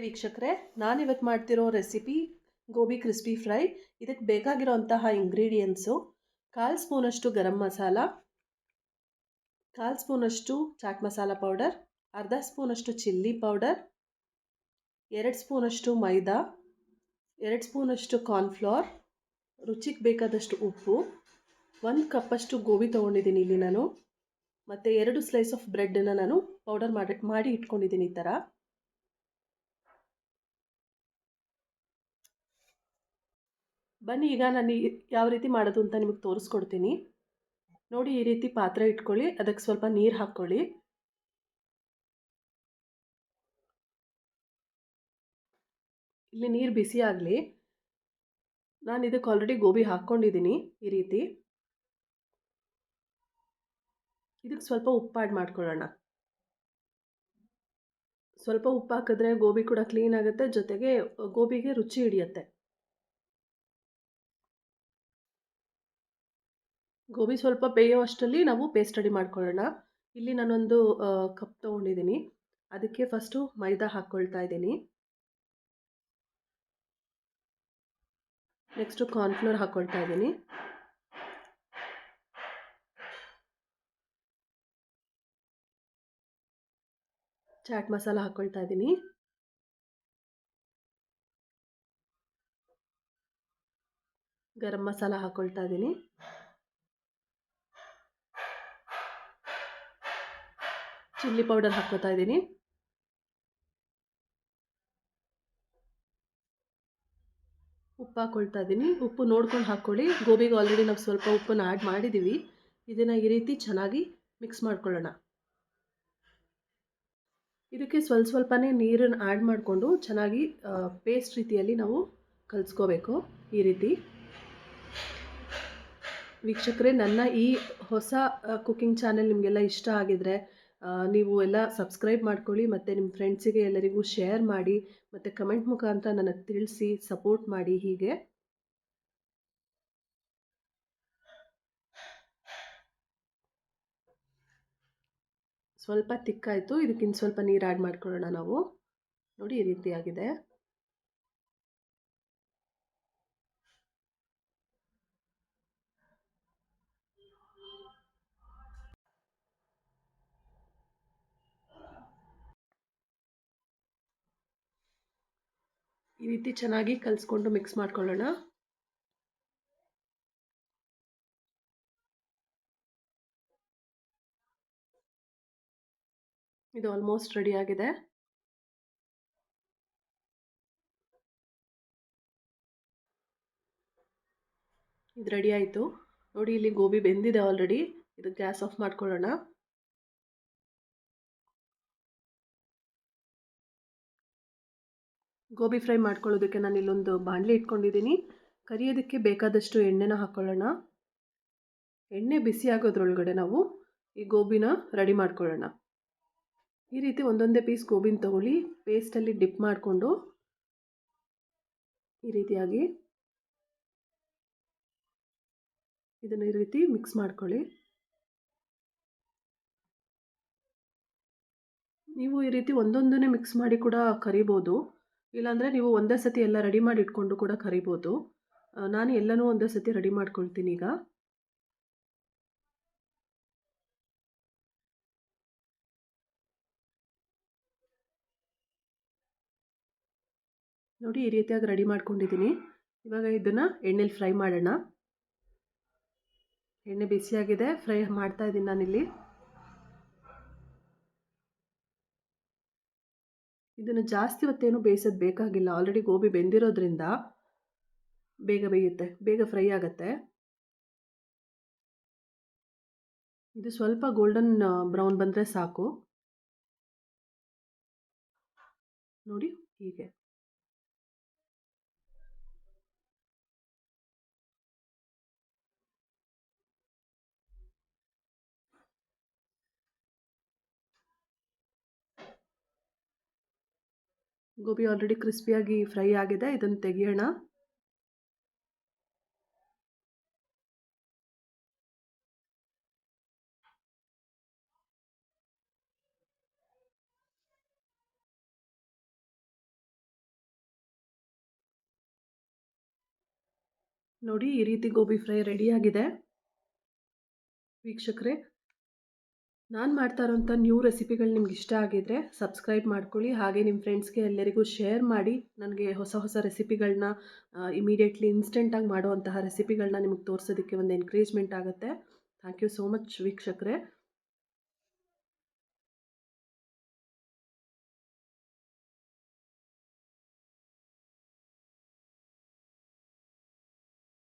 ವೀಕ್ಷಕರೇ, ನಾನಿವತ್ತು ಮಾಡ್ತಿರೋ ರೆಸಿಪಿ ಗೋಬಿ ಕ್ರಿಸ್ಪಿ ಫ್ರೈ. ಇದಕ್ಕೆ ಬೇಕಾಗಿರೋಂತಹ ಇಂಗ್ರೀಡಿಯೆಂಟ್ಸು: 1/4 ಸ್ಪೂನಷ್ಟು ಗರಂ ಮಸಾಲ, 1/4 ಸ್ಪೂನಷ್ಟು ಚಾಟ್ ಮಸಾಲ ಪೌಡರ್, ಅರ್ಧ ಸ್ಪೂನಷ್ಟು ಚಿಲ್ಲಿ ಪೌಡರ್, 2 ಸ್ಪೂನಷ್ಟು ಮೈದಾ, 2 ಸ್ಪೂನಷ್ಟು ಕಾರ್ನ್ಫ್ಲೋರ್, ರುಚಿಗೆ ಬೇಕಾದಷ್ಟು ಉಪ್ಪು, 1 ಕಪ್ಪಷ್ಟು ಗೋಬಿ ತೊಗೊಂಡಿದ್ದೀನಿ ಇಲ್ಲಿ ನಾನು, ಮತ್ತು 2 ಸ್ಲೈಸ್ ಆಫ್ ಬ್ರೆಡ್ಡನ್ನು ನಾನು ಪೌಡರ್ ಮಾಡಿ ಇಟ್ಕೊಂಡಿದ್ದೀನಿ. ಈ ಥರ ಬನ್ನಿ, ಈಗ ನಾನು ಯಾವ ರೀತಿ ಮಾಡೋದು ಅಂತ ನಿಮಗೆ ತೋರಿಸ್ಕೊಡ್ತೀನಿ. ನೋಡಿ, ಈ ರೀತಿ ಪಾತ್ರೆ ಇಟ್ಕೊಳ್ಳಿ, ಅದಕ್ಕೆ ಸ್ವಲ್ಪ ನೀರು ಹಾಕ್ಕೊಳ್ಳಿ. ಇಲ್ಲಿ ನೀರು ಬಿಸಿ ಆಗಲಿ. ನಾನು ಇದಕ್ಕೆ ಆಲ್ರೆಡಿ ಗೋಬಿ ಹಾಕ್ಕೊಂಡಿದ್ದೀನಿ. ಈ ರೀತಿ ಇದಕ್ಕೆ ಸ್ವಲ್ಪ ಉಪ್ಪು ಆ್ಯಡ್ ಮಾಡ್ಕೊಳ್ಳೋಣ. ಸ್ವಲ್ಪ ಉಪ್ಪು ಹಾಕಿದ್ರೆ ಗೋಬಿ ಕೂಡ ಕ್ಲೀನ್ ಆಗುತ್ತೆ, ಜೊತೆಗೆ ಗೋಬಿಗೆ ರುಚಿ ಹಿಡಿಯುತ್ತೆ. ಗೋಬಿ ಸ್ವಲ್ಪ ಬೇಯೋ ಅಷ್ಟರಲ್ಲಿ ನಾವು ಪೇಸ್ಟ್ ರೆಡಿ ಮಾಡ್ಕೊಳ್ಳೋಣ. ಇಲ್ಲಿ ನಾನೊಂದು ಕಪ್ ತೊಗೊಂಡಿದ್ದೀನಿ. ಅದಕ್ಕೆ ಫಸ್ಟು ಮೈದಾ ಹಾಕ್ಕೊಳ್ತಾ ಇದ್ದೀನಿ. ನೆಕ್ಸ್ಟು ಕಾರ್ನ್ಫ್ಲೋರ್ ಹಾಕ್ಕೊಳ್ತಾ ಇದ್ದೀನಿ. ಚಾಟ್ ಮಸಾಲ ಹಾಕ್ಕೊಳ್ತಾ ಇದ್ದೀನಿ. ಗರಂ ಮಸಾಲ ಹಾಕ್ಕೊಳ್ತಾ ಇದ್ದೀನಿ. ಚಿಲ್ಲಿ ಪೌಡರ್ ಹಾಕ್ಕೊತಾ ಇದ್ದೀನಿ. ಉಪ್ಪು ಹಾಕ್ಕೊಳ್ತಾ ಇದ್ದೀನಿ. ಉಪ್ಪು ನೋಡ್ಕೊಂಡು ಹಾಕ್ಕೊಳ್ಳಿ. ಗೋಬಿಗೆ ಆಲ್ರೆಡಿ ನಾವು ಸ್ವಲ್ಪ ಉಪ್ಪನ್ನು ಆ್ಯಡ್ ಮಾಡಿದ್ದೀವಿ. ಇದನ್ನು ಈ ರೀತಿ ಚೆನ್ನಾಗಿ ಮಿಕ್ಸ್ ಮಾಡ್ಕೊಳ್ಳೋಣ. ಇದಕ್ಕೆ ಸ್ವಲ್ಪನೇ ನೀರನ್ನು ಆ್ಯಡ್ ಮಾಡಿಕೊಂಡು ಚೆನ್ನಾಗಿ ಪೇಸ್ಟ್ ರೀತಿಯಲ್ಲಿ ನಾವು ಕಲಿಸ್ಕೋಬೇಕು. ಈ ರೀತಿ ವೀಕ್ಷಕರೇ, ನನ್ನ ಈ ಹೊಸ ಕುಕ್ಕಿಂಗ್ ಚಾನೆಲ್ ನಿಮಗೆಲ್ಲ ಇಷ್ಟ ಆಗಿದರೆ ನೀವು ಎಲ್ಲ ಸಬ್ಸ್ಕ್ರೈಬ್ ಮಾಡ್ಕೊಳ್ಳಿ, ಮತ್ತು ನಿಮ್ಮ ಫ್ರೆಂಡ್ಸಿಗೆ ಎಲ್ಲರಿಗೂ ಶೇರ್ ಮಾಡಿ, ಮತ್ತು ಕಮೆಂಟ್ ಮುಖಾಂತರ ನನಗೆ ತಿಳಿಸಿ ಸಪೋರ್ಟ್ ಮಾಡಿ. ಹೀಗೆ ಸ್ವಲ್ಪ ತಿಕ್ಕಾಯಿತು. ಇದಕ್ಕಿಂತ ಸ್ವಲ್ಪ ನೀರು ಆ್ಯಡ್ ಮಾಡ್ಕೊಳ್ಳೋಣ ನಾವು. ನೋಡಿ, ಈ ರೀತಿ ಆಗಿದೆ. ಈ ರೀತಿ ಚೆನ್ನಾಗಿ ಕಲಿಸ್ಕೊಂಡು ಮಿಕ್ಸ್ ಮಾಡ್ಕೊಳ್ಳೋಣ. ಇದು ಆಲ್ಮೋಸ್ಟ್ ರೆಡಿ ಆಗಿದೆ. ಇದು ರೆಡಿ ಆಯಿತು. ನೋಡಿ, ಇಲ್ಲಿ ಗೋಬಿ ಬೆಂದಿದೆ ಆಲ್ರೆಡಿ. ಇದು ಗ್ಯಾಸ್ ಆಫ್ ಮಾಡ್ಕೊಳ್ಳೋಣ. ಗೋಬಿ ಫ್ರೈ ಮಾಡ್ಕೊಳ್ಳೋದಕ್ಕೆ ನಾನು ಇಲ್ಲೊಂದು ಬಾಣಲೆ ಇಟ್ಕೊಂಡಿದ್ದೀನಿ. ಕರಿಯೋದಕ್ಕೆ ಬೇಕಾದಷ್ಟು ಎಣ್ಣೆನ ಹಾಕ್ಕೊಳ್ಳೋಣ. ಎಣ್ಣೆ ಬಿಸಿ ಆಗೋದ್ರೊಳಗಡೆ ನಾವು ಈ ಗೋಬಿನ ರೆಡಿ ಮಾಡ್ಕೊಳ್ಳೋಣ. ಈ ರೀತಿ ಒಂದೊಂದೇ ಪೀಸ್ ಗೋಬಿನ ತಗೊಳ್ಳಿ. ಪೇಸ್ಟಲ್ಲಿ ಡಿಪ್ ಮಾಡಿಕೊಂಡು ಈ ರೀತಿಯಾಗಿ ಇದನ್ನು ಈ ರೀತಿ ಮಿಕ್ಸ್ ಮಾಡ್ಕೊಳ್ಳಿ. ನೀವು ಈ ರೀತಿ ಒಂದೊಂದನ್ನೇ ಮಿಕ್ಸ್ ಮಾಡಿ ಕೂಡ ಕರಿಬೋದು, ಇಲ್ಲಾಂದರೆ ನೀವು ಒಂದೇ ಸತಿ ಎಲ್ಲ ರೆಡಿ ಮಾಡಿ ಇಟ್ಕೊಂಡು ಕೂಡ ಕರಿಬೋದು. ನಾನು ಎಲ್ಲನೂ ಒಂದೇ ಸತಿ ರೆಡಿ ಮಾಡ್ಕೊಳ್ತೀನಿ. ಈಗ ನೋಡಿ, ಈ ರೀತಿಯಾಗಿ ರೆಡಿ ಮಾಡ್ಕೊಂಡಿದ್ದೀನಿ. ಇವಾಗ ಇದನ್ನು ಎಣ್ಣೆಲಿ ಫ್ರೈ ಮಾಡೋಣ. ಎಣ್ಣೆ ಬಿಸಿಯಾಗಿದೆ, ಫ್ರೈ ಮಾಡ್ತಾ ಇದ್ದೀನಿ ನಾನಿಲ್ಲಿ. ಇದನ್ನು ಜಾಸ್ತಿ ಹೊತ್ತೇನು ಬೇಯಿಸೋದು ಬೇಕಾಗಿಲ್ಲ. ಆಲ್ರೆಡಿ ಗೋಬಿ ಬೆಂದಿರೋದ್ರಿಂದ ಬೇಗ ಬೇಯುತ್ತೆ, ಬೇಗ ಫ್ರೈ ಆಗುತ್ತೆ. ಇದು ಸ್ವಲ್ಪ ಗೋಲ್ಡನ್ ಬ್ರೌನ್ ಬಂದರೆ ಸಾಕು. ನೋಡಿ, ಹೀಗೆ ಗೋಬಿ ಆಲ್ರೆಡಿ ಕ್ರಿಸ್ಪಿಯಾಗಿ ಫ್ರೈ ಆಗಿದೆ. ಇದನ್ನು ತೆಗೆಯೋಣ. ನೋಡಿ ಈ ರೀತಿ ಗೋಬಿ ಫ್ರೈ ರೆಡಿಯಾಗಿದೆ ವೀಕ್ಷಕರೇ. ನಾನು ಮಾಡ್ತಾ ಇರೋಂಥ ನ್ಯೂ ರೆಸಿಪಿಗಳು ನಿಮ್ಗೆ ಇಷ್ಟ ಆಗಿದ್ರೆ ಸಬ್ಸ್ಕ್ರೈಬ್ ಮಾಡ್ಕೊಳ್ಳಿ. ಹಾಗೆ ನಿಮ್ಮ ಫ್ರೆಂಡ್ಸ್ಗೆ ಎಲ್ಲರಿಗೂ ಶೇರ್ ಮಾಡಿ. ನನಗೆ ಹೊಸ ಹೊಸ ರೆಸಿಪಿಗಳನ್ನ ಇಮಿಡಿಯೇಟ್ಲಿ ಇನ್ಸ್ಟೆಂಟಾಗಿ ಮಾಡುವಂತಹ ರೆಸಿಪಿಗಳನ್ನ ನಿಮಗೆ ತೋರಿಸೋದಕ್ಕೆ ಒಂದು ಎನ್ಕರೇಜ್ಮೆಂಟ್ ಆಗುತ್ತೆ. ಥ್ಯಾಂಕ್ ಯು ಸೋ ಮಚ್ ವೀಕ್ಷಕರೇ.